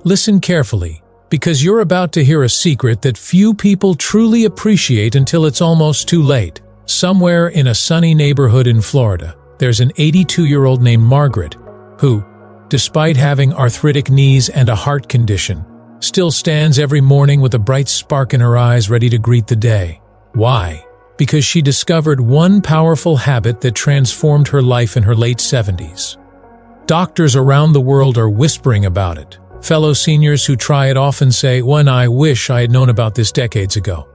Listen carefully, because you're about to hear a secret that few people truly appreciate until it's almost too late. Somewhere in a sunny neighborhood in Florida, there's an 82-year-old named Margaret who, despite having arthritic knees and a heart condition, still stands every morning with a bright spark in her eyes ready to greet the day. Why? Because she discovered one powerful habit that transformed her life in her late 70s. Doctors around the world are whispering about it. Fellow seniors who try it often say, "When I wish I had known about this decades ago."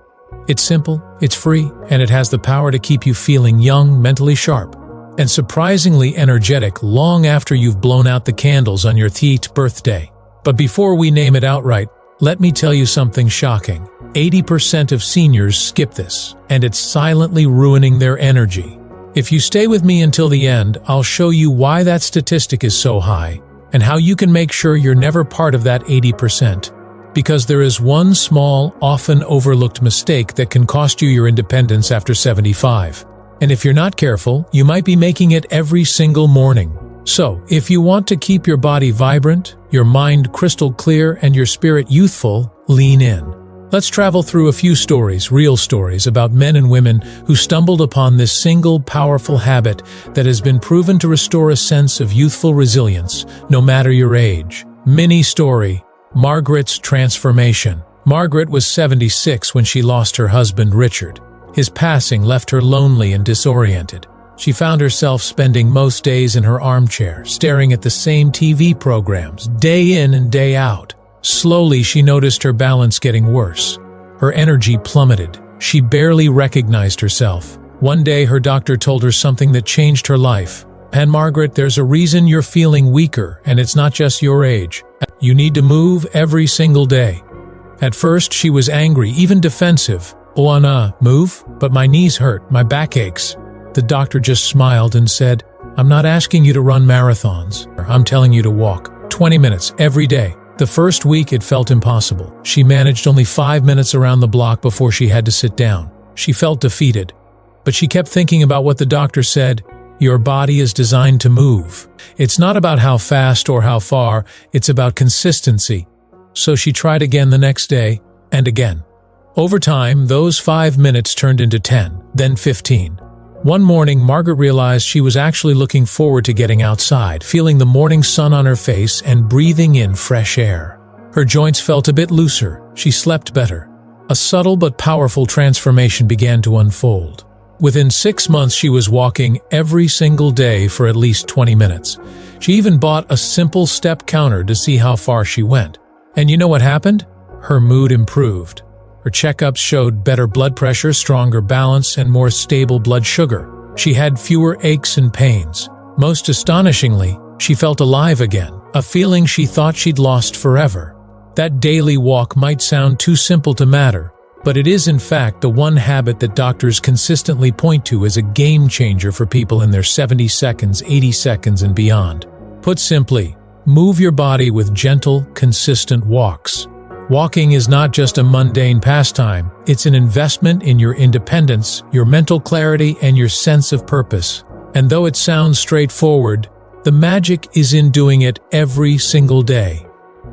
It's simple, it's free, and it has the power to keep you feeling young, mentally sharp, and surprisingly energetic long after you've blown out the candles on your 80th birthday. But before we name it outright, let me tell you something shocking. 80% of seniors skip this, and it's silently ruining their energy. If you stay with me until the end, I'll show you why that statistic is so high, and how you can make sure you're never part of that 80%. Because there is one small, often overlooked mistake that can cost you your independence after 75. And if you're not careful, you might be making it every single morning. So, if you want to keep your body vibrant, your mind crystal clear, and your spirit youthful, lean in. Let's travel through a few stories, real stories, about men and women who stumbled upon this single powerful habit that has been proven to restore a sense of youthful resilience, no matter your age. Mini story: Margaret's transformation. Margaret was 76 when she lost her husband, Richard. His passing left her lonely and disoriented. She found herself spending most days in her armchair, staring at the same TV programs, day in and day out. Slowly, she noticed her balance getting worse. Her energy plummeted. She barely recognized herself. One day, her doctor told her something that changed her life. "And Margaret, there's a reason you're feeling weaker, and it's not just your age. You need to move every single day." At first, she was angry, even defensive. "Oh, Anna, move? But my knees hurt, my back aches." The doctor just smiled and said, "I'm not asking you to run marathons. I'm telling you to walk 20 minutes every day." The first week it felt impossible. She managed only 5 minutes around the block before she had to sit down. She felt defeated. But she kept thinking about what the doctor said: "Your body is designed to move. It's not about how fast or how far, it's about consistency." So she tried again the next day, and again. Over time, those 5 minutes turned into 10, then 15. One morning, Margaret realized she was actually looking forward to getting outside, feeling the morning sun on her face and breathing in fresh air. Her joints felt a bit looser. She slept better. A subtle but powerful transformation began to unfold. Within 6 months, she was walking every single day for at least 20 minutes. She even bought a simple step counter to see how far she went. And you know what happened? Her mood improved. Her checkups showed better blood pressure, stronger balance, and more stable blood sugar. She had fewer aches and pains. Most astonishingly, she felt alive again, a feeling she thought she'd lost forever. That daily walk might sound too simple to matter, but it is in fact the one habit that doctors consistently point to as a game changer for people in their 70 seconds, 80 seconds, and beyond. Put simply, move your body with gentle, consistent walks. Walking is not just a mundane pastime, it's an investment in your independence, your mental clarity, and your sense of purpose. And though it sounds straightforward, the magic is in doing it every single day.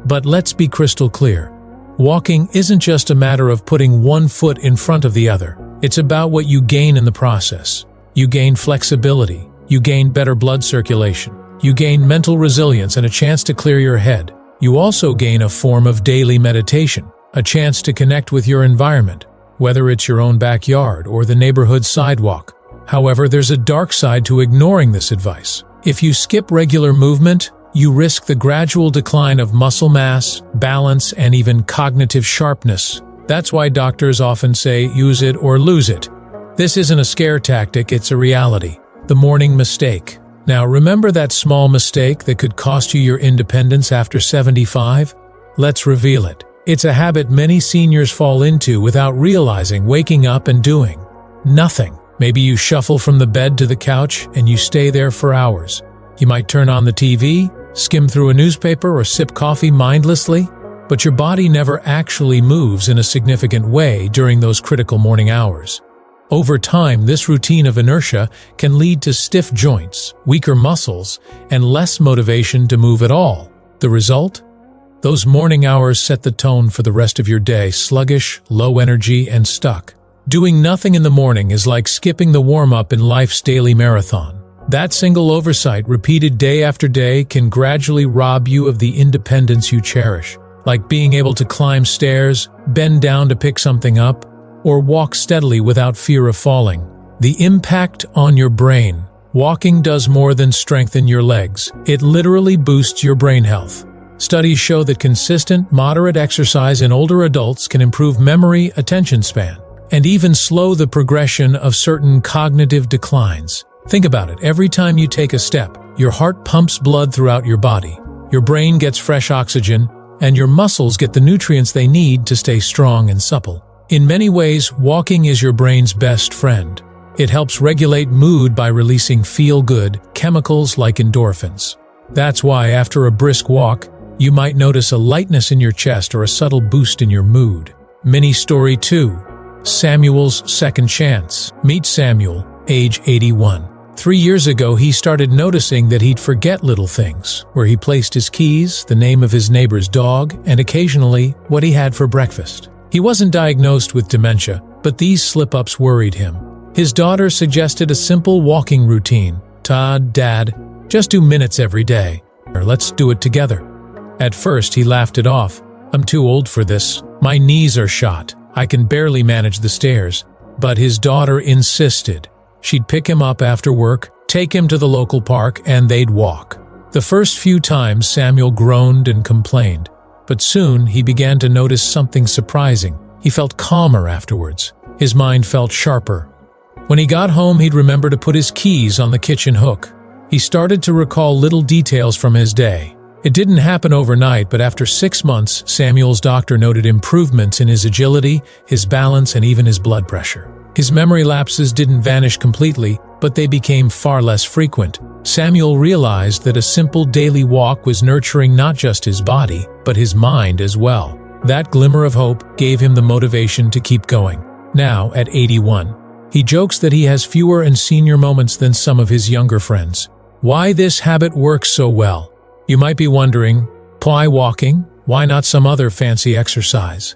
But let's be crystal clear. Walking isn't just a matter of putting one foot in front of the other. It's about what you gain in the process. You gain flexibility, you gain better blood circulation, you gain mental resilience and a chance to clear your head. You also gain a form of daily meditation, a chance to connect with your environment, whether it's your own backyard or the neighborhood sidewalk. However, there's a dark side to ignoring this advice. If you skip regular movement, you risk the gradual decline of muscle mass, balance, and even cognitive sharpness. That's why doctors often say, use it or lose it. This isn't a scare tactic, it's a reality. The morning mistake. Now, remember that small mistake that could cost you your independence after 75? Let's reveal it. It's a habit many seniors fall into without realizing, waking up and doing nothing. Maybe you shuffle from the bed to the couch and you stay there for hours. You might turn on the TV, skim through a newspaper, or sip coffee mindlessly, but your body never actually moves in a significant way during those critical morning hours. Over time, this routine of inertia can lead to stiff joints, weaker muscles, and less motivation to move at all. The result? Those morning hours set the tone for the rest of your day, sluggish, low energy, and stuck. Doing nothing in the morning is like skipping the warm-up in life's daily marathon. That single oversight, repeated day after day, can gradually rob you of the independence you cherish, like being able to climb stairs, bend down to pick something up, or walk steadily without fear of falling. The impact on your brain. Walking does more than strengthen your legs. It literally boosts your brain health. Studies show that consistent, moderate exercise in older adults can improve memory, attention span, and even slow the progression of certain cognitive declines. Think about it. Every time you take a step, your heart pumps blood throughout your body, your brain gets fresh oxygen, and your muscles get the nutrients they need to stay strong and supple. In many ways, walking is your brain's best friend. It helps regulate mood by releasing feel-good chemicals like endorphins. That's why after a brisk walk, you might notice a lightness in your chest or a subtle boost in your mood. Mini story 2. Samuel's second chance. Meet Samuel, age 81. 3 years ago, he started noticing that he'd forget little things, where he placed his keys, the name of his neighbor's dog, and occasionally what he had for breakfast. He wasn't diagnosed with dementia, but these slip-ups worried him. His daughter suggested a simple walking routine. Dad, just 2 minutes every day. Or let's do it together. At first, he laughed it off. I'm too old for this. My knees are shot. I can barely manage the stairs. But his daughter insisted. She'd pick him up after work, take him to the local park, and they'd walk. The first few times, Samuel groaned and complained. But soon, he began to notice something surprising. He felt calmer afterwards. His mind felt sharper. When he got home, he'd remember to put his keys on the kitchen hook. He started to recall little details from his day. It didn't happen overnight, but after 6 months, Samuel's doctor noted improvements in his agility, his balance, and even his blood pressure. His memory lapses didn't vanish completely, but they became far less frequent. Samuel realized that a simple daily walk was nurturing not just his body, but his mind as well. That glimmer of hope gave him the motivation to keep going. Now, at 81, he jokes that he has fewer and senior moments than some of his younger friends. Why this habit works so well? You might be wondering, why walking? Why not some other fancy exercise?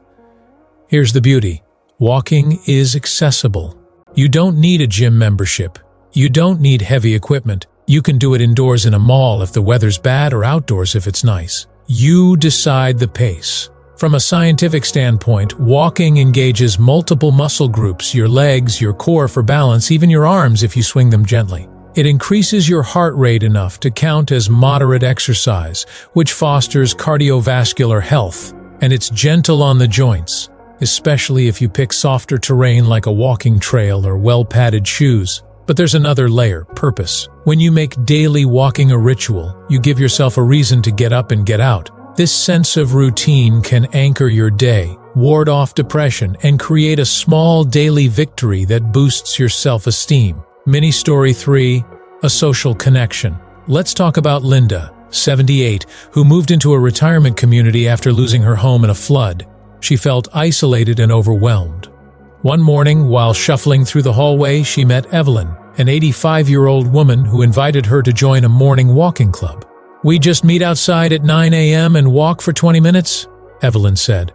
Here's the beauty. Walking is accessible. You don't need a gym membership. You don't need heavy equipment. You can do it indoors in a mall if the weather's bad or outdoors if it's nice. You decide the pace. From a scientific standpoint, walking engages multiple muscle groups, your legs, your core for balance, even your arms if you swing them gently. It increases your heart rate enough to count as moderate exercise, which fosters cardiovascular health, and it's gentle on the joints, especially if you pick softer terrain like a walking trail or well-padded shoes. But there's another layer, purpose. When you make daily walking a ritual, you give yourself a reason to get up and get out. This sense of routine can anchor your day, ward off depression, and create a small daily victory that boosts your self-esteem. Mini story 3, a social connection. Let's talk about Linda, 78, who moved into a retirement community after losing her home in a flood. She felt isolated and overwhelmed. One morning, while shuffling through the hallway, she met Evelyn, an 85-year-old woman who invited her to join a morning walking club. "We just meet outside at 9 a.m. and walk for 20 minutes, Evelyn said.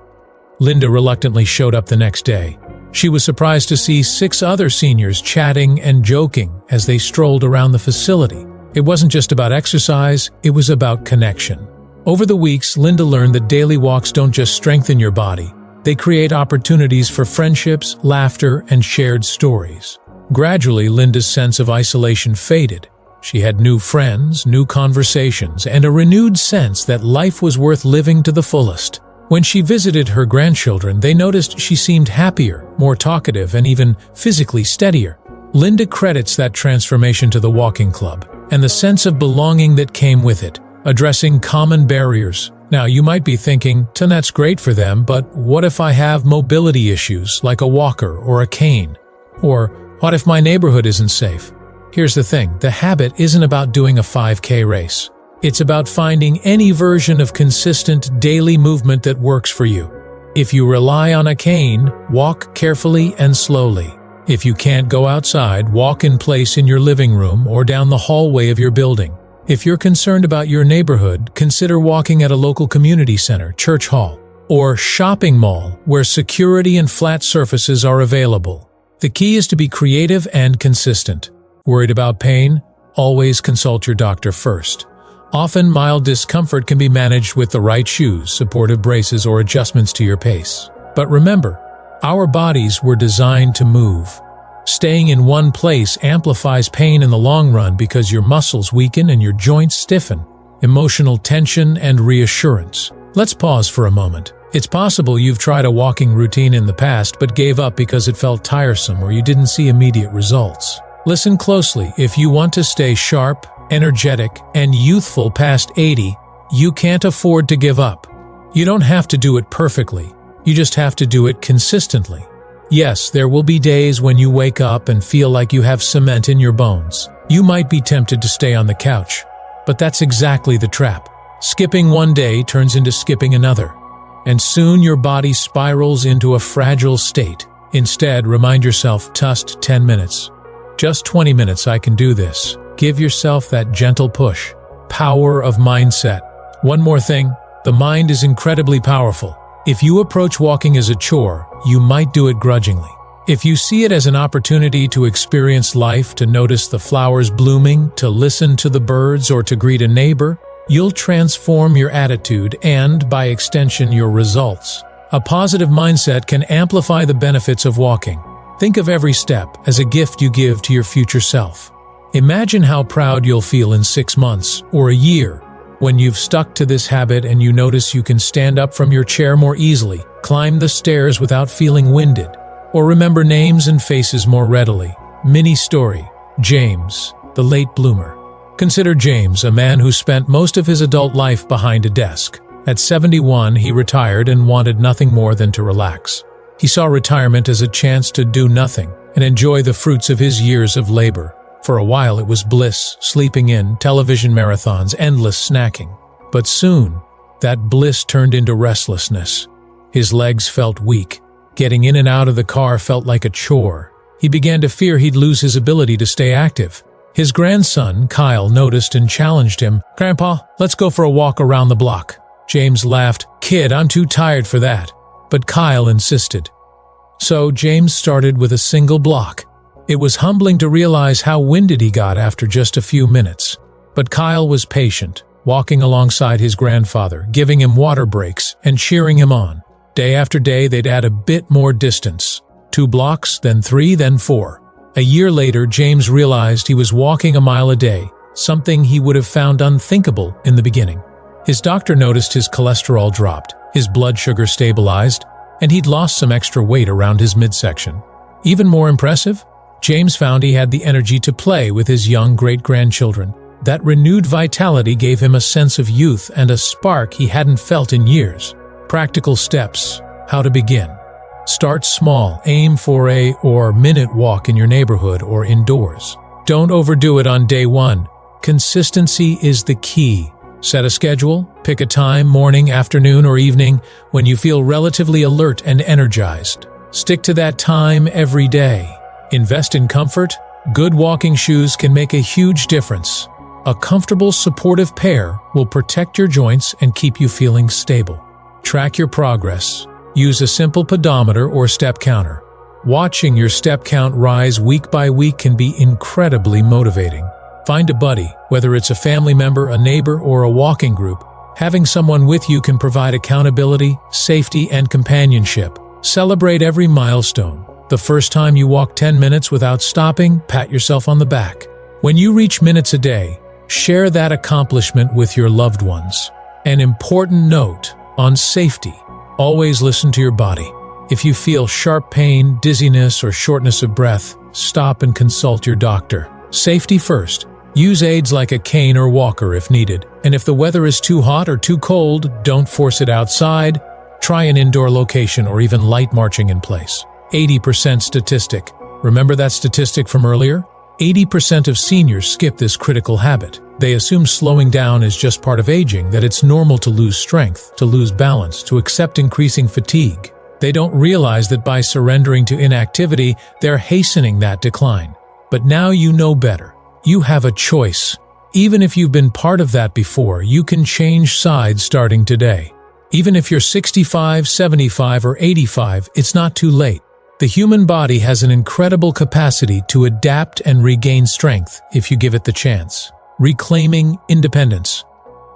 Linda reluctantly showed up the next day. She was surprised to see 6 other seniors chatting and joking as they strolled around the facility. It wasn't just about exercise, it was about connection. Over the weeks, Linda learned that daily walks don't just strengthen your body. They create opportunities for friendships, laughter, and shared stories. Gradually, Linda's sense of isolation faded. She had new friends, new conversations, and a renewed sense that life was worth living to the fullest. When she visited her grandchildren, they noticed she seemed happier, more talkative, and even physically steadier. Linda credits that transformation to the walking club and the sense of belonging that came with it, addressing common barriers. Now, you might be thinking, that's great for them, but what if I have mobility issues like a walker or a cane? Or what if my neighborhood isn't safe? Here's the thing, the habit isn't about doing a 5K race. It's about finding any version of consistent daily movement that works for you. If you rely on a cane, walk carefully and slowly. If you can't go outside, walk in place in your living room or down the hallway of your building. If you're concerned about your neighborhood, consider walking at a local community center, church hall, or shopping mall where security and flat surfaces are available. The key is to be creative and consistent. Worried about pain? Always consult your doctor first. Often, mild discomfort can be managed with the right shoes, supportive braces, or adjustments to your pace. But remember, our bodies were designed to move. Staying in one place amplifies pain in the long run because your muscles weaken and your joints stiffen. Emotional tension and reassurance. Let's pause for a moment. It's possible you've tried a walking routine in the past but gave up because it felt tiresome or you didn't see immediate results. Listen closely. If you want to stay sharp, energetic, and youthful past 80, you can't afford to give up. You don't have to do it perfectly. You just have to do it consistently. Yes, there will be days when you wake up and feel like you have cement in your bones. You might be tempted to stay on the couch, but that's exactly the trap. Skipping one day turns into skipping another, and soon your body spirals into a fragile state. Instead, remind yourself, just 10 minutes. Just 20 minutes, I can do this. Give yourself that gentle push. Power of mindset. One more thing, the mind is incredibly powerful. If you approach walking as a chore, you might do it grudgingly. If you see it as an opportunity to experience life, to notice the flowers blooming, to listen to the birds, or to greet a neighbor, you'll transform your attitude and, by extension, your results. A positive mindset can amplify the benefits of walking. Think of every step as a gift you give to your future self. Imagine how proud you'll feel in 6 months or a year when you've stuck to this habit and you notice you can stand up from your chair more easily, climb the stairs without feeling winded, or remember names and faces more readily. Mini story: James, the late bloomer. Consider James, a man who spent most of his adult life behind a desk. At 71, he retired and wanted nothing more than to relax. He saw retirement as a chance to do nothing and enjoy the fruits of his years of labor. For a while it was bliss, sleeping in, television marathons, endless snacking. But soon, that bliss turned into restlessness. His legs felt weak. Getting in and out of the car felt like a chore. He began to fear he'd lose his ability to stay active. His grandson, Kyle, noticed and challenged him. "Grandpa, let's go for a walk around the block." James laughed. "Kid, I'm too tired for that." But Kyle insisted. So James started with a single block. It was humbling to realize how winded he got after just a few minutes. But Kyle was patient, walking alongside his grandfather, giving him water breaks and cheering him on. Day after day, they'd add a bit more distance. 2 blocks, then 3, then 4. A year later, James realized he was walking a mile a day, something he would have found unthinkable in the beginning. His doctor noticed his cholesterol dropped, his blood sugar stabilized, and he'd lost some extra weight around his midsection. Even more impressive? James found he had the energy to play with his young great-grandchildren. That renewed vitality gave him a sense of youth and a spark he hadn't felt in years. Practical steps. How to begin. Start small. Aim for a minute walk in your neighborhood or indoors. Don't overdo it on day 1. Consistency is the key. Set a schedule. Pick a time, morning, afternoon, or evening, when you feel relatively alert and energized. Stick to that time every day. Invest in comfort. Good walking shoes can make a huge difference. A comfortable, supportive pair will protect your joints and keep you feeling stable. Track your progress. Use a simple pedometer or step counter. Watching your step count rise week by week can be incredibly motivating. Find a buddy, whether it's a family member, a neighbor, or a walking group. Having someone with you can provide accountability, safety, and companionship. Celebrate every milestone. The first time you walk 10 minutes without stopping, pat yourself on the back. When you reach minutes a day, share that accomplishment with your loved ones. An important note on safety. Always listen to your body. If you feel sharp pain, dizziness, or shortness of breath, stop and consult your doctor. Safety first. Use aids like a cane or walker if needed. And if the weather is too hot or too cold, don't force it outside. Try an indoor location or even light marching in place. 80% statistic. Remember that statistic from earlier? 80% of seniors skip this critical habit. They assume slowing down is just part of aging, that it's normal to lose strength, to lose balance, to accept increasing fatigue. They don't realize that by surrendering to inactivity, they're hastening that decline. But now you know better. You have a choice. Even if you've been part of that before, you can change sides starting today. Even if you're 65, 75, or 85, it's not too late. The human body has an incredible capacity to adapt and regain strength if you give it the chance. Reclaiming independence.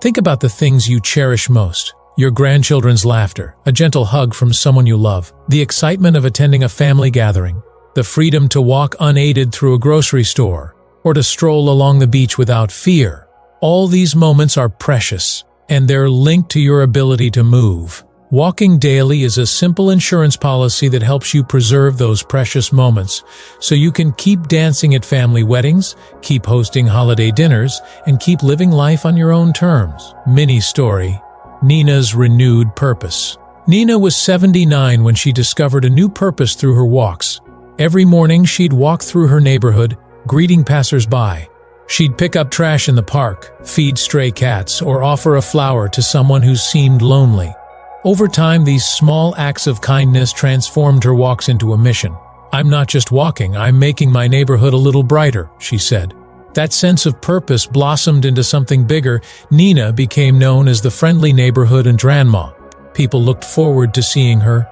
Think about the things you cherish most. Your grandchildren's laughter, a gentle hug from someone you love, the excitement of attending a family gathering, the freedom to walk unaided through a grocery store, or to stroll along the beach without fear. All these moments are precious, and they're linked to your ability to move. Walking daily is a simple insurance policy that helps you preserve those precious moments, so you can keep dancing at family weddings, keep hosting holiday dinners, and keep living life on your own terms. Mini story: Nina's renewed purpose. Nina was 79 when she discovered a new purpose through her walks. Every morning she'd walk through her neighborhood, greeting passers-by. She'd pick up trash in the park, feed stray cats, or offer a flower to someone who seemed lonely. Over time, these small acts of kindness transformed her walks into a mission. "I'm not just walking, I'm making my neighborhood a little brighter," she said. That sense of purpose blossomed into something bigger. Nina became known as the friendly neighborhood and grandma. People looked forward to seeing her.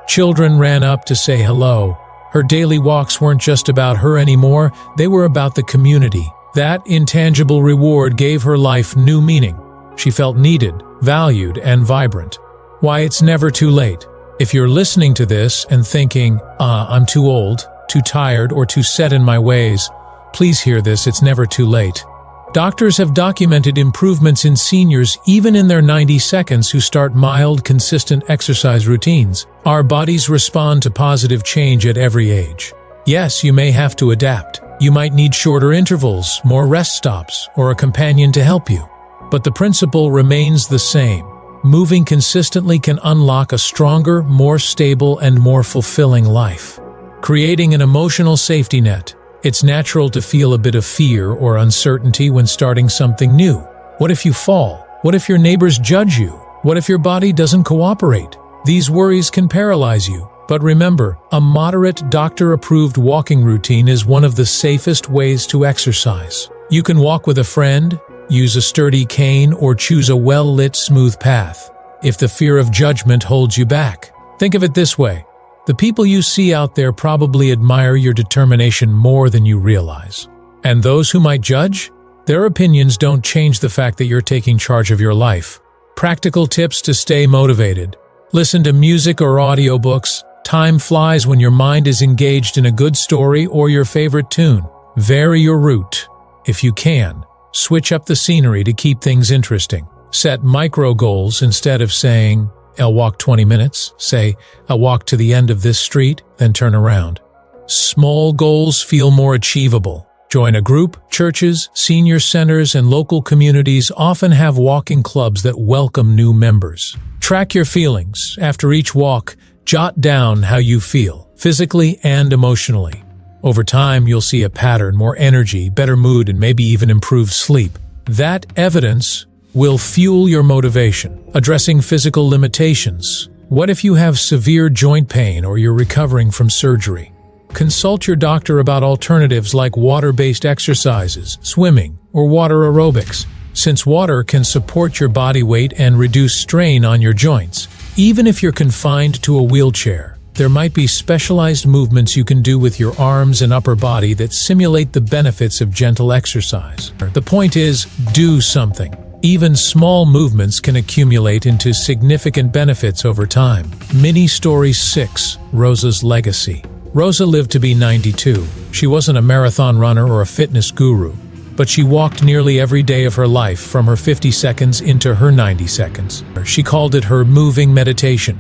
Children ran up to say hello. Her daily walks weren't just about her anymore, they were about the community. That intangible reward gave her life new meaning. She felt needed, valued, and vibrant. Why, it's never too late. If you're listening to this and thinking, I'm too old, too tired, or too set in my ways, please hear this, it's never too late. Doctors have documented improvements in seniors even in their 90 seconds who start mild, consistent exercise routines. Our bodies respond to positive change at every age. Yes, you may have to adapt. You might need shorter intervals, more rest stops, or a companion to help you. But the principle remains the same. Moving consistently can unlock a stronger, more stable, and more fulfilling life. Creating an emotional safety net. It's natural to feel a bit of fear or uncertainty when starting something new. What if you fall? What if your neighbors judge you? What if your body doesn't cooperate? These worries can paralyze you. But remember, a moderate, doctor-approved walking routine is one of the safest ways to exercise. You can walk with a friend, use a sturdy cane, or choose a well-lit, smooth path. If the fear of judgment holds you back, think of it this way. The people you see out there probably admire your determination more than you realize. And those who might judge? Their opinions don't change the fact that you're taking charge of your life. Practical tips to stay motivated. Listen to music or audiobooks. Time flies when your mind is engaged in a good story or your favorite tune. Vary your route. If you can, switch up the scenery to keep things interesting. Set micro goals instead of saying, "I'll walk 20 minutes. Say, "I'll walk to the end of this street, then turn around." Small goals feel more achievable. Join a group. Churches, senior centers, and local communities often have walking clubs that welcome new members. Track your feelings. After each walk, jot down how you feel, physically and emotionally. Over time, you'll see a pattern: more energy, better mood, and maybe even improved sleep. That evidence will fuel your motivation. Addressing physical limitations. What if you have severe joint pain or you're recovering from surgery? Consult your doctor about alternatives like water-based exercises, swimming, or water aerobics, since water can support your body weight and reduce strain on your joints. Even if you're confined to a wheelchair, there might be specialized movements you can do with your arms and upper body that simulate the benefits of gentle exercise. The point is, do something. Even small movements can accumulate into significant benefits over time. Mini Story 6. Rosa's Legacy. Rosa lived to be 92. She wasn't a marathon runner or a fitness guru, but she walked nearly every day of her life from her 50 seconds into her 90 seconds. She called it her moving meditation.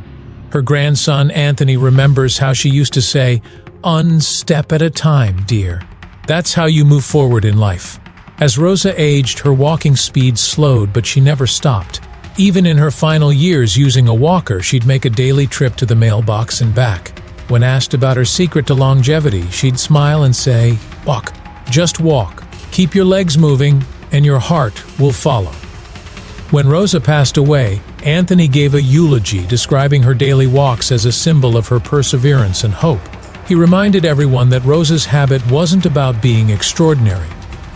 Her grandson Anthony remembers how she used to say, "Un step at a time, dear." That's how you move forward in life. As Rosa aged, her walking speed slowed, but she never stopped. Even in her final years using a walker, she'd make a daily trip to the mailbox and back. When asked about her secret to longevity, she'd smile and say, "Walk. Just walk. Keep your legs moving, and your heart will follow." When Rosa passed away, Anthony gave a eulogy describing her daily walks as a symbol of her perseverance and hope. He reminded everyone that Rosa's habit wasn't about being extraordinary.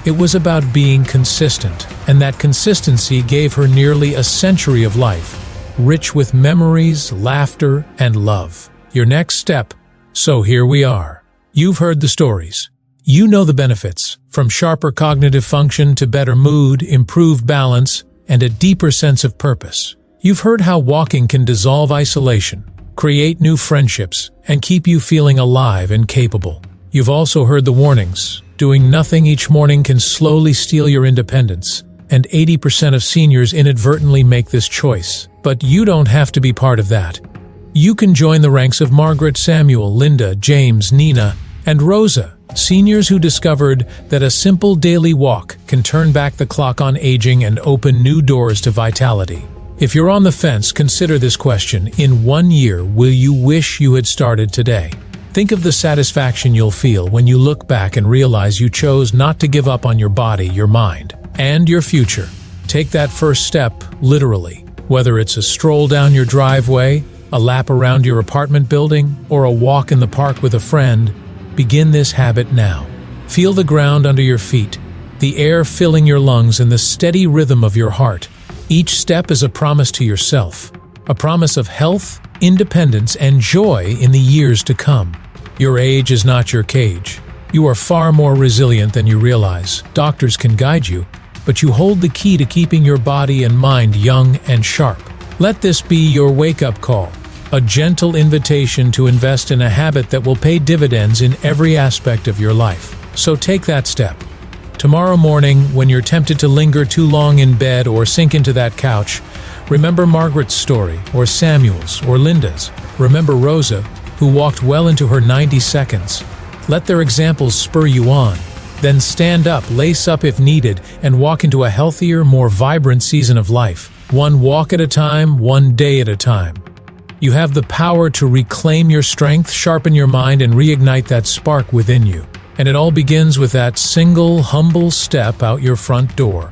It was about being consistent, and that consistency gave her nearly a century of life, rich with memories, laughter, and love. Your next step. So here we are. You've heard the stories. You know the benefits, from sharper cognitive function to better mood, improved balance, and a deeper sense of purpose. You've heard how walking can dissolve isolation, create new friendships, and keep you feeling alive and capable. You've also heard the warnings. Doing nothing each morning can slowly steal your independence, and 80% of seniors inadvertently make this choice. But you don't have to be part of that. You can join the ranks of Margaret, Samuel, Linda, James, Nina, and Rosa, seniors who discovered that a simple daily walk can turn back the clock on aging and open new doors to vitality. If you're on the fence, consider this question. In 1 year, will you wish you had started today? Think of the satisfaction you'll feel when you look back and realize you chose not to give up on your body, your mind, and your future. Take that first step, literally. Whether it's a stroll down your driveway, a lap around your apartment building, or a walk in the park with a friend, begin this habit now. Feel the ground under your feet, the air filling your lungs, and the steady rhythm of your heart. Each step is a promise to yourself, a promise of health, independence, and joy in the years to come. Your age is not your cage. You are far more resilient than you realize. Doctors can guide you, but you hold the key to keeping your body and mind young and sharp. Let this be your wake-up call, a gentle invitation to invest in a habit that will pay dividends in every aspect of your life. So take that step. Tomorrow morning, when you're tempted to linger too long in bed or sink into that couch, remember Margaret's story, or Samuel's, or Linda's. Remember Rosa, who walked well into her 90 seconds. Let their examples spur you on. Then stand up, lace up if needed, and walk into a healthier, more vibrant season of life. One walk at a time, one day at a time. You have the power to reclaim your strength, sharpen your mind, and reignite that spark within you. And it all begins with that single, humble step out your front door.